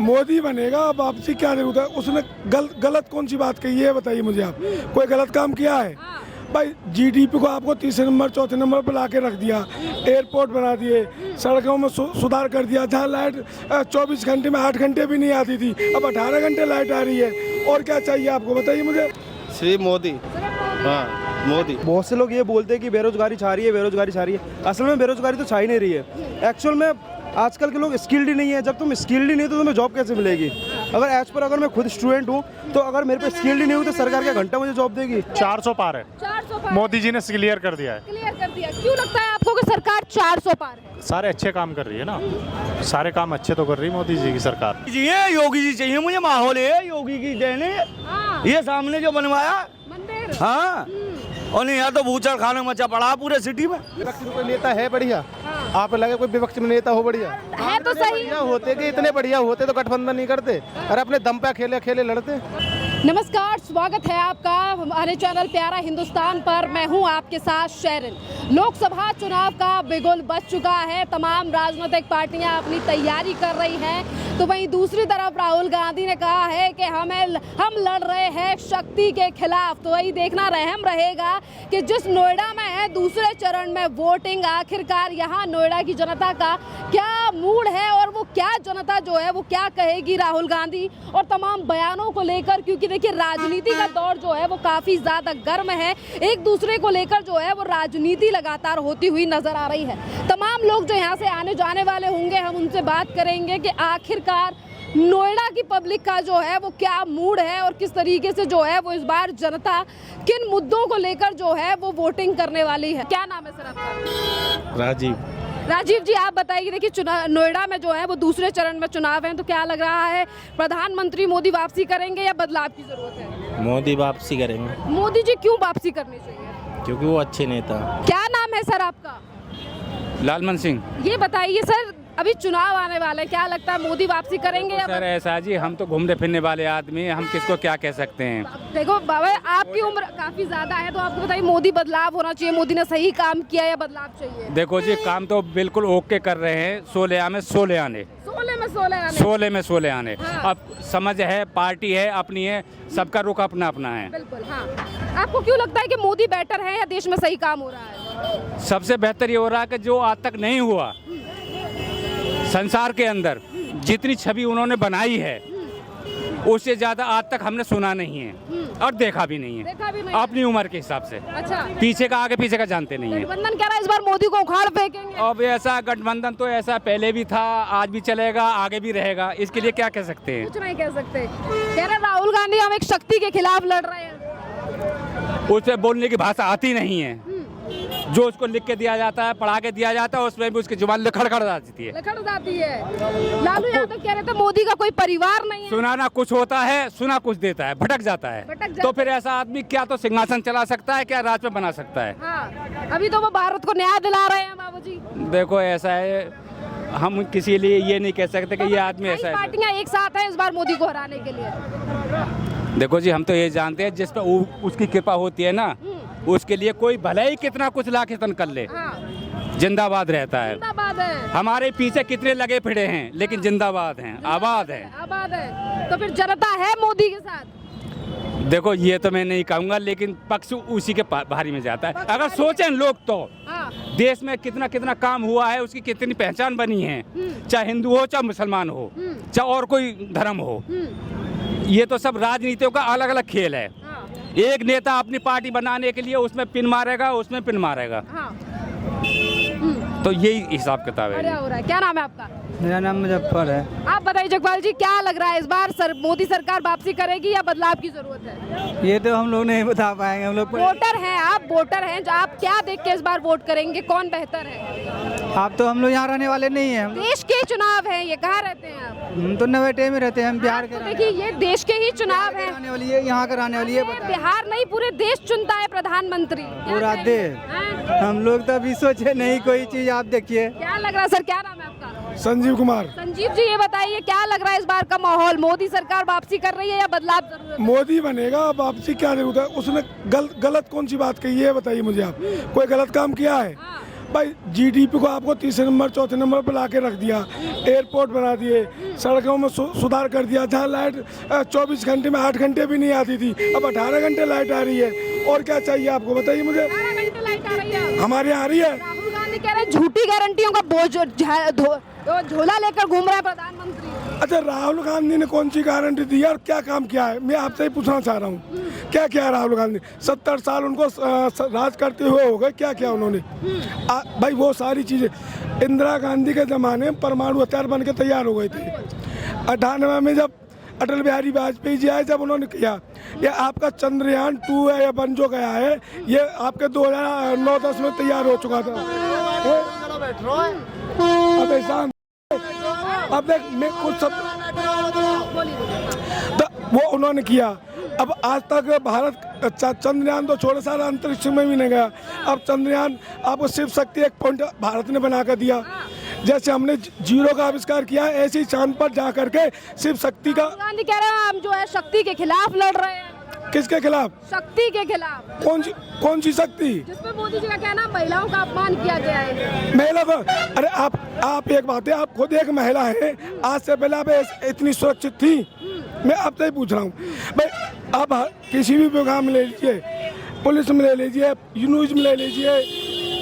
मोदी बनेगा, वापसी क्या जरूरत है? उसने गलत कौन सी बात कही है बताइए मुझे आप। कोई गलत काम किया है? भाई जीडीपी को आपको तीसरे नंबर चौथे नंबर पर ला के रख दिया, एयरपोर्ट बना दिए, सड़कों में सुधार कर दिया। जहाँ लाइट 24 घंटे में 8 घंटे भी नहीं आती थी, अब 18 घंटे लाइट आ रही है। और क्या चाहिए आपको बताइए मुझे। श्री मोदी, हाँ मोदी। बहुत से लोग ये बोलते हैं कि बेरोजगारी छा रही है, बेरोजगारी छा रही है। असल में बेरोजगारी तो छा ही नहीं रही है। एक्चुअल में आजकल के लोग स्किल्ड ही नहीं है। जब तुम स्किल्ड ही नहीं तो तुम्हें जॉब कैसे मिलेगी? अगर मैं खुद स्टूडेंट हूँ तो अगर मेरे पे स्किल्ड ही नहीं हुई तो सरकार क्या घंटा मुझे जॉब देगी? 400 पार है। 400 पार मोदी जी ने क्लियर कर दिया है। क्लियर कर दिया। क्यों लगता है आपको कि सरकार 400 पार है? सारे अच्छे काम कर रही है ना, सारे काम अच्छे तो कर रही है मोदी जी की सरकार। ये योगी जी चाहिए मुझे, माहौल है योगी की देन है। ये सामने जो बनवाया मंदिर, हाँ, और यहाँ तो भूचड़ खाना मचा पड़ा पूरे सिटी में। विपक्ष में कोई नेता है बढ़िया? आप लगे कोई विपक्ष में नेता हो बढ़िया? है तो सही। बढ़िया होते कि इतने बढ़िया होते तो गठबंधन नहीं करते, अरे अपने दम पे खेले लड़ते। नमस्कार, स्वागत है आपका हमारे चैनल प्यारा हिंदुस्तान पर। मैं हूं आपके साथ शेरिन। लोकसभा चुनाव का बिगुल बज चुका है, तमाम राजनीतिक पार्टियां अपनी तैयारी कर रही हैं। तो वहीं दूसरी तरफ राहुल गांधी ने कहा है कि हम लड़ रहे हैं शक्ति के खिलाफ। तो वही देखना रहम रहेगा कि जिस नोएडा में है दूसरे चरण में वोटिंग, आखिरकार यहाँ नोएडा की जनता का क्या मूड है और वो क्या जनता जो है वो क्या कहेगी राहुल गांधी और तमाम बयानों को लेकर। क्योंकि देखिए राजनीति का दौर जो है वो काफी ज्यादा गर्म है, एक दूसरे को लेकर जो है वो राजनीति लगातार होती हुई नजर आ रही है। तमाम लोग जो यहाँ से आने जाने वाले होंगे, हम उनसे बात करेंगे कि आखिरकार नोएडा की पब्लिक का जो है वो क्या मूड है और किस तरीके से जो है वो इस बार जनता किन मुद्दों को लेकर जो है वो वोटिंग करने वाली है। क्या नाम है सर आपका? राजीव जी, आप बताइए, देखिए नोएडा में जो है वो दूसरे चरण में चुनाव है, तो क्या लग रहा है प्रधानमंत्री मोदी वापसी करेंगे या बदलाव की जरूरत है? मोदी वापसी करेंगे। मोदी जी क्यों वापसी करनी चाहिए? क्योंकि वो अच्छे नेता। क्या नाम है सर आपका? लालमन सिंह। ये बताइए सर, अभी चुनाव आने वाले, क्या लगता है मोदी वापसी करेंगे या? सर ऐसा जी, हम तो घूमने फिरने वाले आदमी, हम किसको क्या कह सकते हैं। देखो बाबा, आपकी उम्र काफी ज्यादा है, तो आपको बताइए मोदी बदलाव होना चाहिए, मोदी ने सही काम किया या बदलाव चाहिए? देखो जी, काम तो बिल्कुल ओके कर रहे हैं। 16 में 16 आने, 16 में 16 आने। हाँ। अब समझ है, पार्टी है अपनी है, सबका रुख अपना अपना है। बिल्कुल, हाँ। आपको क्यों लगता है कि मोदी बेटर है या देश में सही काम हो रहा है? सबसे बेहतर ये हो रहा है कि जो आज तक नहीं हुआ संसार के अंदर, जितनी छवि उन्होंने बनाई है उससे ज्यादा आज तक हमने सुना नहीं है और देखा भी नहीं है अपनी उम्र के हिसाब से। अच्छा, पीछे का आगे पीछे का जानते नहीं है। गठबंधन कह रहा है इस बार मोदी को उखाड़ फेंकेंगे। अब ऐसा गठबंधन तो ऐसा पहले भी था, आज भी चलेगा, आगे भी रहेगा। इसके लिए क्या कह सकते हैं? कुछ नहीं कह सकते। कह रहे राहुल गांधी हम एक शक्ति के खिलाफ लड़ रहे हैं। उसे बोलने की भाषा आती नहीं है। जो उसको लिख के दिया जाता है, पढ़ा के दिया जाता है, उसमें भी उसकी जुबान लखड़ जाती है। लालू यादव कह रहे थे मोदी का कोई परिवार नहीं है। सुनाना कुछ होता है, सुना कुछ देता है, भटक जाता है। तो फिर ऐसा आदमी क्या तो सिंहासन चला सकता है, क्या राज पे बना सकता है? हाँ, अभी तो वो भारत को न्याय दिला रहे हैं बाबूजी। देखो ऐसा है, हम किसी लिए ये नहीं कह सकते कि ये आदमी ऐसा है। पार्टियां एक साथ हैं इस बार मोदी को हराने के लिए। देखो जी, हम तो ये जानते हैं जिस पे उसकी कृपा होती है ना, उसके लिए कोई भले ही कितना कुछ लाख यत्न कर ले, जिंदाबाद रहता है। जिंदाबाद है। हमारे पीछे कितने लगे फिरे हैं, लेकिन जिंदाबाद हैं, आबाद हैं। आबाद है। तो फिर जनता है मोदी के साथ। देखो ये तो मैं नहीं कहूँगा, लेकिन पक्ष उसी के भारी में जाता है। अगर सोचें लोग तो देश में कितना कितना काम हुआ है, उसकी कितनी पहचान बनी है, चाहे हिंदू हो, चाहे मुसलमान हो, चाहे और कोई धर्म हो। ये तो सब राजनीतियों का अलग अलग खेल है। एक नेता अपनी पार्टी बनाने के लिए उसमें पिन मारेगा, उसमें पिन मारेगा। तो यही हिसाब किताब है। हो रहा है। क्या नाम है आपका? मेरा नाम मुजफ्फर है। आप बताइए जगपाल जी, क्या लग रहा है इस बार मोदी सरकार वापसी करेगी या बदलाव की जरूरत है? ये तो हम लोग नहीं बता पाएंगे, हम लोग वोटर हैं, आप वोटर हैं, जो आप क्या देख के इस बार वोट करेंगे, कौन बेहतर है? आप तो हम लोग यहाँ रहने वाले नहीं हैं। देश के चुनाव है, ये कहाँ रहते हैं आप? हम तो नवेटे में रहते हैं, हम बिहार के। देखिए ये देश के ही चुनाव है, रहने वाली है, यहाँ का रहने वाली है। बिहार नहीं पूरे देश चुनता है प्रधानमंत्री। पूरा देश। हम लोग तो अभी सोचे नहीं कोई चीज। आप देखिए क्या लग रहा है सर? क्या नाम है आपका? संजीव कुमार। संजीव जी, ये बताइए क्या लग रहा है इस बार का माहौल, मोदी सरकार वापसी कर रही है या बदलाव जरूरत है? मोदी बनेगा, वापसी क्या जरूरत है? उसने गलत कौन सी बात कही है बताइए मुझे आप। कोई गलत काम किया है? भाई जीडीपी को आपको तीसरे नंबर चौथे नंबर पर ला के रख दिया, एयरपोर्ट बना दिए, सड़कों में सुधार कर दिया। जहाँ लाइट 24 घंटे में 8 घंटे भी नहीं आती थी, अब 18 घंटे लाइट आ रही है। और क्या चाहिए आपको, बताइए मुझे। 18 घंटे लाइट आ रही है, हमारे यहाँ आ रही है। राहुल गांधी कह रहे हैं झूठी गारंटियों का बोझ झोला लेकर घूम रहे हैं प्रधानमंत्री। अच्छा, राहुल गांधी ने कौन सी गारंटी दी है और क्या काम किया है, मैं आपसे ही पूछना चाह रहा हूँ। क्या किया राहुल गांधी? 70 साल उनको राज करते हुए हो गए, क्या किया उन्होंने? भाई वो सारी चीज़ें इंदिरा गांधी के ज़माने में परमाणु हथियार बन के तैयार हो गए थे। 98 में जब अटल बिहारी वाजपेयी जी आए, जब उन्होंने किया, ये आपका चंद्रयान 2 है या बन जो गया है, ये आपके 2009-10 में तैयार हो चुका था। अब ऐसा अब देख मैं कुछ सब वो उन्होंने किया। अब आज तक भारत चंद्रयान तो छोड़े, सारा अंतरिक्ष में भी नहीं गया। अब चंद्रयान आपको शिव शक्ति एक पॉइंट भारत ने बना कर दिया। जैसे हमने जीरो का आविष्कार किया, ऐसे ही चांद पर जा करके शिव शक्ति का। गांधी कह रहे हैं हम जो है शक्ति के खिलाफ लड़ रहे हैं। किसके खिलाफ? शक्ति के खिलाफ। कौन सी शक्ति? जिसमें मोदी जी का कहना महिलाओं का अपमान किया गया है। महिला को, अरे आप एक बात है, आप खुद एक महिला है, आज से पहले आप इतनी सुरक्षित थी? मैं आपसे ही पूछ रहा हूँ भाई। आप किसी भी विभाग में ले लीजिए, पुलिस में ले लीजिए, न्यूज में ले लीजिए,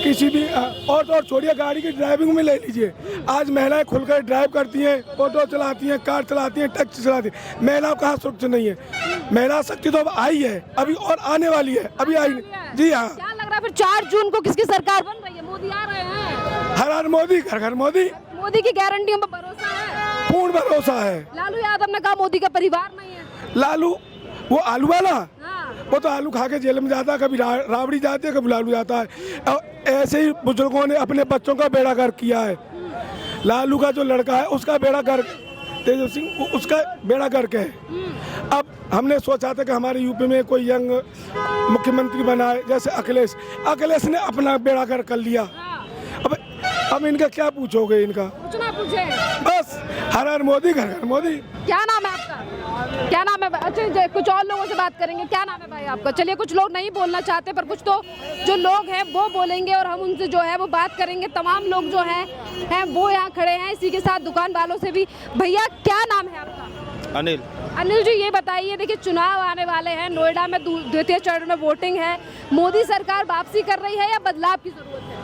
किसी भी और छोड़िए गाड़ी की ड्राइविंग में ले लीजिए, आज महिलाएं खुलकर ड्राइव करती हैं, ऑटो चलाती हैं, कार चलाती हैं, टैक्सी चलाती हैं। महिलाओं कहाँ सुरक्षित नहीं है? महिला शक्ति तो अब आई है, अभी और आने वाली है, अभी आई नहीं। जी हाँ। क्या लग रहा है फिर 4 जून को किसकी सरकार बन रही है? मोदी आ रहे हैं। हर हर मोदी, घर घर मोदी। मोदी की गारंटियों पर भरोसा है? पूर्ण भरोसा है। लालू यादव ने कहा मोदी का परिवार नहीं है। लालू वो आलू वाला, हाँ। वो तो आलू खा के जेल में जाता है, कभी राबड़ी जाती है, कभी लालू जाता है। और ऐसे ही बुजुर्गों ने अपने बच्चों का बेड़ा गर्क किया है। लालू का जो लड़का है उसका बेड़ा गर्क, तेजस्वी सिंह, उसका बेड़ा गर्क है। अब हमने सोचा था कि हमारे यूपी में कोई यंग मुख्यमंत्री बनाए, जैसे अखिलेश ने अपना बेड़ा गर्क कर लिया। अब इनका क्या पूछोगे? इनका पूछना पूछे बस हर हर मोदी, घर घर मोदी। क्या नाम है आपका? क्या नाम है? अच्छा, कुछ और लोगों से बात करेंगे। क्या नाम है भाई आपका? चलिए, कुछ लोग नहीं बोलना चाहते, पर कुछ तो जो लोग हैं वो बोलेंगे और हम उनसे जो है वो बात करेंगे। तमाम लोग जो हैं वो यहाँ खड़े हैं, इसी के साथ दुकान वालों से भी। भैया क्या नाम है आपका? अनिल। अनिल जी, ये बताइए, देखिए चुनाव आने वाले हैं, नोएडा में द्वितीय चरण में वोटिंग है, मोदी सरकार वापसी कर रही है या बदलाव की जरूरत है?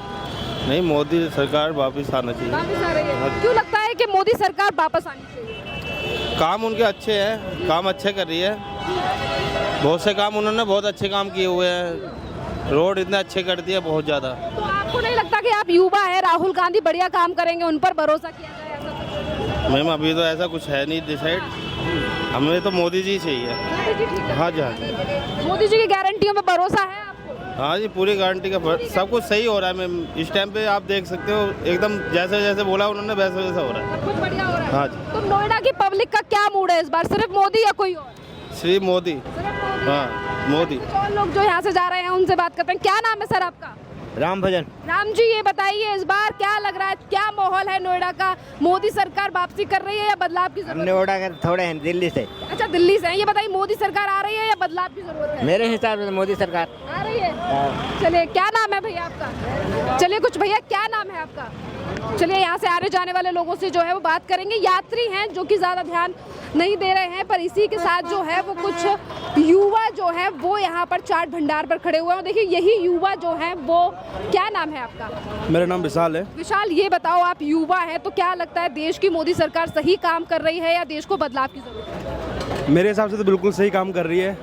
नहीं, मोदी सरकार वापस आना चाहिए। वापस आ रही है। क्यों लगता है कि मोदी सरकार वापस आनी चाहिए? काम उनके अच्छे हैं, काम अच्छे कर रही है, बहुत से काम उन्होंने बहुत अच्छे काम किए हुए हैं, रोड इतने अच्छे कर दिए, बहुत ज़्यादा। तो आपको नहीं लगता कि आप युवा है, राहुल गांधी बढ़िया काम करेंगे, उन पर भरोसा किया जाए? ऐसा मैम अभी तो ऐसा कुछ है नहीं डिसाइड, हमें तो मोदी जी चाहिए। मोदी जी ठीक है। हाँ जी, हाँ जी। मोदी जी की गारंटियों पे भरोसा है आपको? हाँ जी, पूरी गारंटी का सब कुछ सही हो रहा है मैम। इस टाइम पे आप देख सकते हो, एकदम जैसे जैसे बोला उन्होंने वैसे वैसे हो रहा है। सब कुछ बढ़िया हो रहा है। हाँ जी। तो नोएडा की पब्लिक का क्या मूड है इस बार? सिर्फ मोदी या कोई और? श्री मोदी। सिर्फ मोदी। हाँ, मोदी। कुछ और लोग जो यहाँ से जा रहे हैं उनसे बात करते हैं। क्या नाम है सर आपका? राम भजन। राम जी, ये बताइए इस बार क्या लग रहा है, क्या माहौल है नोएडा का? मोदी सरकार वापसी कर रही है या बदलाव की जरूरत है? नोएडा के थोड़े हैं दिल्ली से। अच्छा, दिल्ली से हैं। ये बताइए, मोदी सरकार आ रही है या बदलाव की जरूरत है? मेरे हिसाब से मोदी सरकार आ रही है। चलिए, क्या नाम है भैया आपका? चलिए कुछ भैया, क्या नाम है आपका? चलिए, यहाँ से आने जाने वाले लोगों से जो है वो बात करेंगे। यात्री हैं जो कि ज़्यादा ध्यान नहीं दे रहे हैं, पर इसी के साथ जो है वो कुछ युवा जो है वो यहाँ पर चाट भंडार पर खड़े हुए हैं। देखिए, यही युवा जो है वो, क्या नाम है आपका? मेरा नाम विशाल है। विशाल, ये बताओ, आप युवा हैं तो क्या लगता है, देश की मोदी सरकार सही काम कर रही है या देश को बदलाव की जरूरत है? मेरे हिसाब से तो बिल्कुल सही काम कर रही है,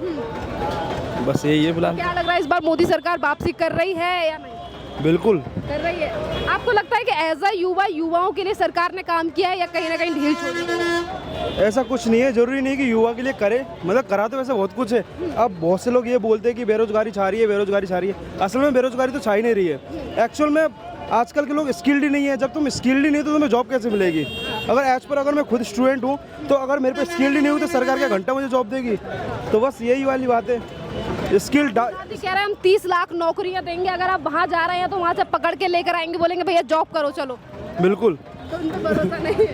बस यही है फिलहाल। क्या लग रहा है इस बार मोदी सरकार वापसी कर रही है या नहीं? बिल्कुल कर रही है। आपको लगता है कि एज अ युवा, युवाओं के लिए सरकार ने काम किया है या कहीं ना कहीं ढील छोड़ी है? ऐसा कुछ नहीं है, जरूरी नहीं कि युवा के लिए करे, मतलब करा तो वैसे बहुत कुछ है। अब बहुत से लोग ये बोलते हैं कि बेरोजगारी छा रही है, बेरोजगारी छा रही है। असल में बेरोजगारी तो छा ही नहीं रही है। एक्चुअल में आजकल के लोग स्किल्ड ही नहीं है। जब तुम स्किल्ड ही नहीं तो तुम्हें जॉब कैसे मिलेगी? अगर मैं खुद स्टूडेंट हूँ तो अगर मेरे पे स्किल्ड ही नहीं हुई तो सरकार क्या घंटा मुझे जॉब देगी? तो बस यही वाली बात है। स्किल कह रहे हैं हम 30 लाख नौकरियां देंगे, अगर आप वहाँ जा रहे हैं तो वहाँ से पकड़ के लेकर आएंगे, बोलेंगे भैया जॉब करो चलो। बिल्कुल तो उन पे भरोसा नहीं है।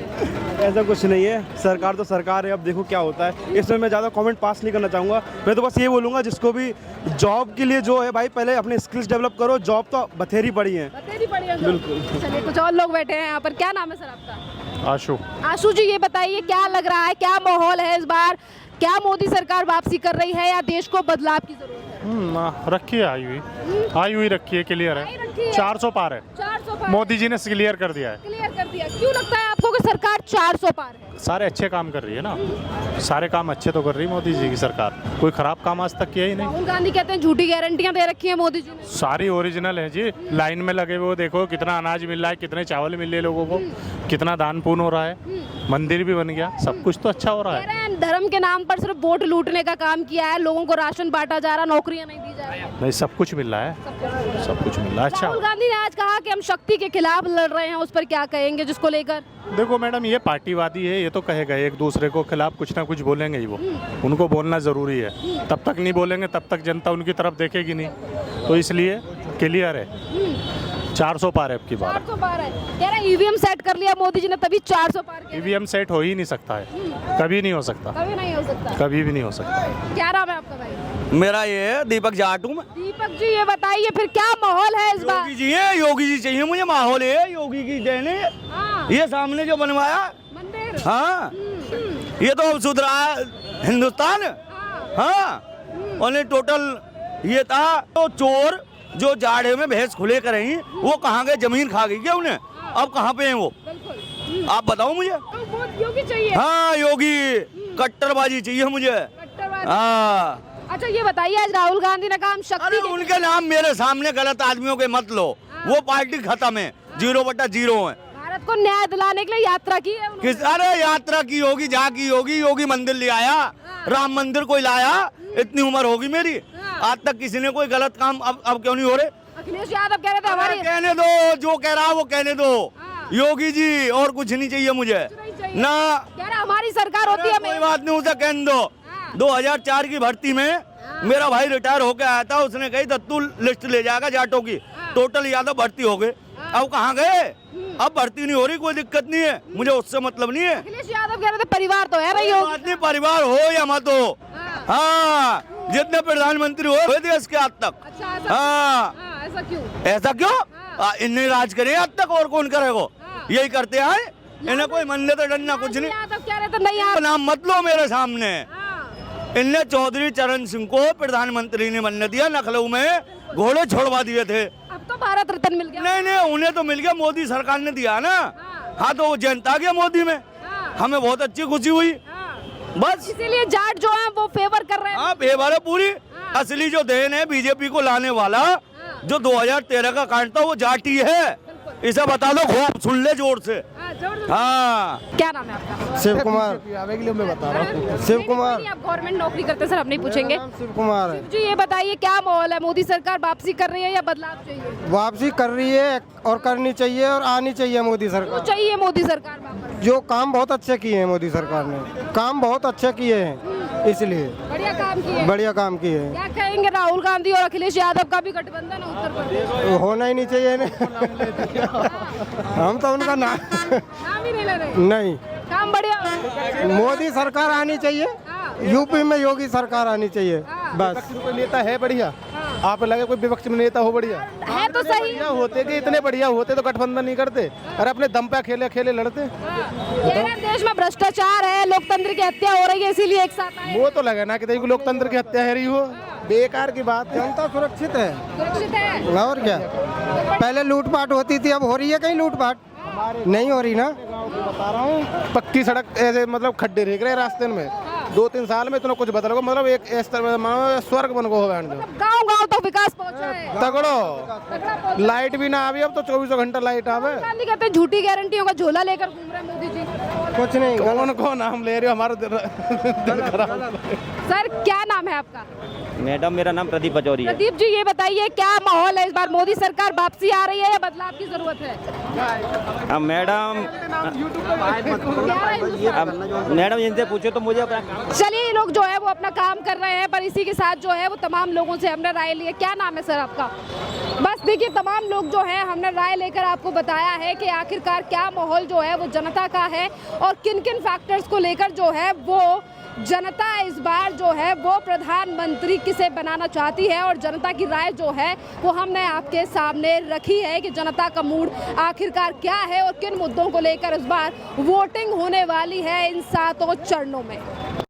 ऐसा कुछ नहीं है, सरकार तो सरकार है, अब देखो क्या होता है। इसमें मैं ज़्यादा कमेंट पास नहीं करना चाहूँगा। मैं तो बस ये बोलूँगा जिसको भी जॉब के लिए जो है भाई, पहले अपने स्किल्स डेवलप करो, जॉब तो बथेरी पड़ी है। बतेरी पड़ी है बिल्कुल। चलिए कुछ और लोग बैठे हैं यहाँ पर। क्या नाम है सर आपका? आशु। आशु जी, ये बताइए क्या लग रहा है, क्या माहौल है इस बार? क्या मोदी सरकार वापसी कर रही है या देश को बदलाव की जरूरत है? रखी है, आई हुई रखी है, क्लियर आई रखी है, है। 400 पार है। 400 पार मोदी जी ने क्लियर कर दिया है। क्लियर कर दिया। क्यों लगता है आपको कि सरकार 400 पार है? सारे अच्छे काम कर रही है ना, सारे काम अच्छे तो कर रही है मोदी जी की सरकार, कोई खराब काम आज तक किया ही नहीं। राहुल गांधी कहते हैं झूठी गारंटियां दे रखी है मोदी जी ने। सारी ओरिजिनल है जी, लाइन में लगे हुए देखो कितना अनाज मिल रहा है, कितने चावल मिल रहे हैं लोगों को, कितना दान पुण्य हो रहा है, मंदिर भी बन गया, सब कुछ तो अच्छा हो रहा कह है। रहे हैं धर्म के नाम पर सिर्फ वोट लूटने का काम किया है, लोगों को राशन बांटा जा रहा, नौकरियां नहीं दी जा रही। नहीं, सब कुछ मिल रहा है, सब कुछ मिल रहा है। अच्छा, राहुल गांधी ने आज कहा कि हम शक्ति के खिलाफ लड़ रहे हैं, उस पर क्या कहेंगे जिसको लेकर? देखो मैडम, ये पार्टीवादी है, ये तो कहेगा एक दूसरे को खिलाफ कुछ ना कुछ बोलेंगे ही वो, उनको बोलना जरूरी है। तब तक नहीं बोलेंगे तब तक जनता उनकी तरफ देखेगी नहीं, तो इसलिए क्लियर है 400 पार है अब की बार। 400 पार है। कह रहे ईवीएम सेट कर लिया मोदी जी ने तभी 400 पार किया। ईवीएम सेट हो ही नहीं सकता है, कभी नहीं हो सकता, कभी नहीं हो सकता। कभी भी नहीं हो सकता। क्या नाम है आपका भाई? मेरा ये है दीपक जाट हूँ मैं। दीपक जी, ये बताइए फिर क्या माहौल है इस बार? योगी जी है, योगी जी चाहिए मुझे, माहौल है योगी की देन है। हाँ, ये सामने जो बनवाया, मंदिर। हाँ ये तो अब सुधरा है हिंदुस्तान। हाँ और टोटल ये था तो चोर जो जाड़े में भैंस खुले करें, वो कहाँ गए? जमीन खा गई क्या उन्हें? अब कहाँ पे हैं वो? आप बताओ मुझे। तो वोट योगी चाहिए। हाँ योगी, कट्टरबाजी चाहिए मुझे। कट्टरवादी। हाँ अच्छा ये बताइए, आज राहुल गांधी ने कहा हम शक्ति अरे के उनके नाम मेरे सामने गलत आदमियों के मत लो, वो पार्टी खत्म है, 0/0 है। भारत को न्याय दिलाने के लिए यात्रा की है उन्होंने। किस अरे यात्रा की होगी, जहाँ की होगी, योगी मंदिर ले आया, राम मंदिर कोई लाया, इतनी उम्र होगी मेरी, आज तक किसी ने कोई गलत काम अब क्यों नहीं हो रहे? अखिलेश यादव कह रहे थे अरे हमारी कहने दो, जो कह रहा वो कहने दो। योगी जी और कुछ नहीं चाहिए मुझे ना, कह रहे हमारी सरकार होती है। कोई बात नहीं, उसे कहने दो। 2004 की भर्ती में मेरा भाई रिटायर होके आया था, उसने कही दत्तू लिस्ट ले जाएगा जाटों की, टोटल यादव भर्ती हो गए। अब कहाँ गए? अब भर्ती नहीं हो रही, कोई दिक्कत नहीं है, मुझे उससे मतलब नहीं है। अखिलेश यादव कह रहे थे परिवार तो है भाई योगी। बात नहीं, परिवार हो या मत हो, हाँ जितने प्रधानमंत्री हुए देश के आज तक। अच्छा ऐसा, हाँ ऐसा क्यों? ऐसा क्यों? इन्हें राज करे आज तक, और कौन करेगा? यही करते आए, इन्हें कोई मन लेते डरना कुछ नहीं। यादव कह रहे थे नहीं आप। नाम मत लो मेरे सामने। इनने चौधरी चरण सिंह को प्रधानमंत्री ने बनने दिया, लखनऊ में घोड़े छोड़वा दिए थे। अब तो भारत रत्न मिल गया। नहीं उन्हें तो मिल गया, मोदी सरकार ने दिया ना। हाँ तो वो जनता गया मोदी में, हमें बहुत अच्छी खुशी हुई बस। इसीलिए जाट जो है वो फेवर कर रहे हैं। हाँ फेवर है पूरी। असली जो देन है बीजेपी को लाने वाला, जो 2013 का कांड था, वो जाट ही है। इसे बता दो, खूब सुन ले जोर से। हाँ क्या नाम है आपका? शिव कुमार। मैं बता रहा हूँ, शिव कुमार। आप गवर्नमेंट नौकरी करते हैं सर, अब नहीं पूछेंगे। शिव कुमार है। जी ये बताइए क्या माहौल है, मोदी सरकार वापसी कर रही है या बदलाव चाहिए? वापसी कर रही है और करनी चाहिए और आनी चाहिए मोदी क्यों सरकार। चाहिए मोदी सरकार वापस? जो काम बहुत अच्छे किए हैं मोदी सरकार ने, काम बहुत अच्छे किए हैं, इसलिए बढ़िया काम किए। बढ़िया काम किए हैं। क्या कहेंगे राहुल गांधी और अखिलेश यादव का भी गठबंधन है उत्तर प्रदेश? होना ही नहीं चाहिए ना। हम तो उनका नाम ही नहीं ले रहे। नहीं, काम बढ़िया। मोदी सरकार आनी चाहिए, यूपी में योगी सरकार आनी चाहिए बस। कोई नेता है बढ़िया, आप लगे कोई विपक्ष में नेता हो बढ़िया है तो सही। बढ़िया होते कि इतने बढ़िया होते तो गठबंधन नहीं करते, अरे अपने दम पे खेले लड़ते। देश में भ्रष्टाचार है, लोकतंत्र की हत्या हो रही है, इसीलिए एक साथ आए। वो तो लगे ना कि देखो लोकतंत्र की हत्या है रही हो, बेकार की बात है। जनता सुरक्षित है सुरक्षित है। और क्या, पहले लूटपाट होती थी, अब हो रही है कहीं लूटपाट? नहीं हो रही ना। बता रहा हूँ, पक्की सड़क ऐसे मतलब खड्डे रह गए रास्ते में, 2-3 साल में इतना कुछ बदल गो, मतलब एक स्वर्ग बन गो। गाँव तो विकास पहुंचा है, तगड़ो लाइट भी ना आवी, अब तो 24 घंटा लाइट आवे। गांधी कहते हैं झूठी गारंटियों का झोला लेकर घूम रहे हैं मोदी जी। कुछ नहीं, कौन को नाम ले रहे हो, हमारा दिल खराब। सर क्या नाम है आपका? मैडम मेरा नाम प्रदीप पचौरी है। प्रदीप जी ये बताइए क्या माहौल है इस बार, मोदी सरकार वापसी आ रही है या बदलाव की जरूरत है? मैडम इनसे पूछो तो मुझे चलिए ये लोग जो है वो अपना काम कर रहे हैं, पर इसी के साथ जो है वो तमाम लोगों से हमने राय ली है। क्या नाम है सर आपका? बस देखिए, तमाम लोग जो है हमने राय लेकर आपको बताया है कि आखिरकार क्या माहौल जो है वो जनता का है और किन किन फैक्टर्स को लेकर जो है वो जनता इस बार जो है वो प्रधानमंत्री किसे बनाना चाहती है और जनता की राय जो है वो हमने आपके सामने रखी है कि जनता का मूड आखिरकार क्या है और किन मुद्दों को लेकर इस बार वोटिंग होने वाली है इन 7 चरणों में।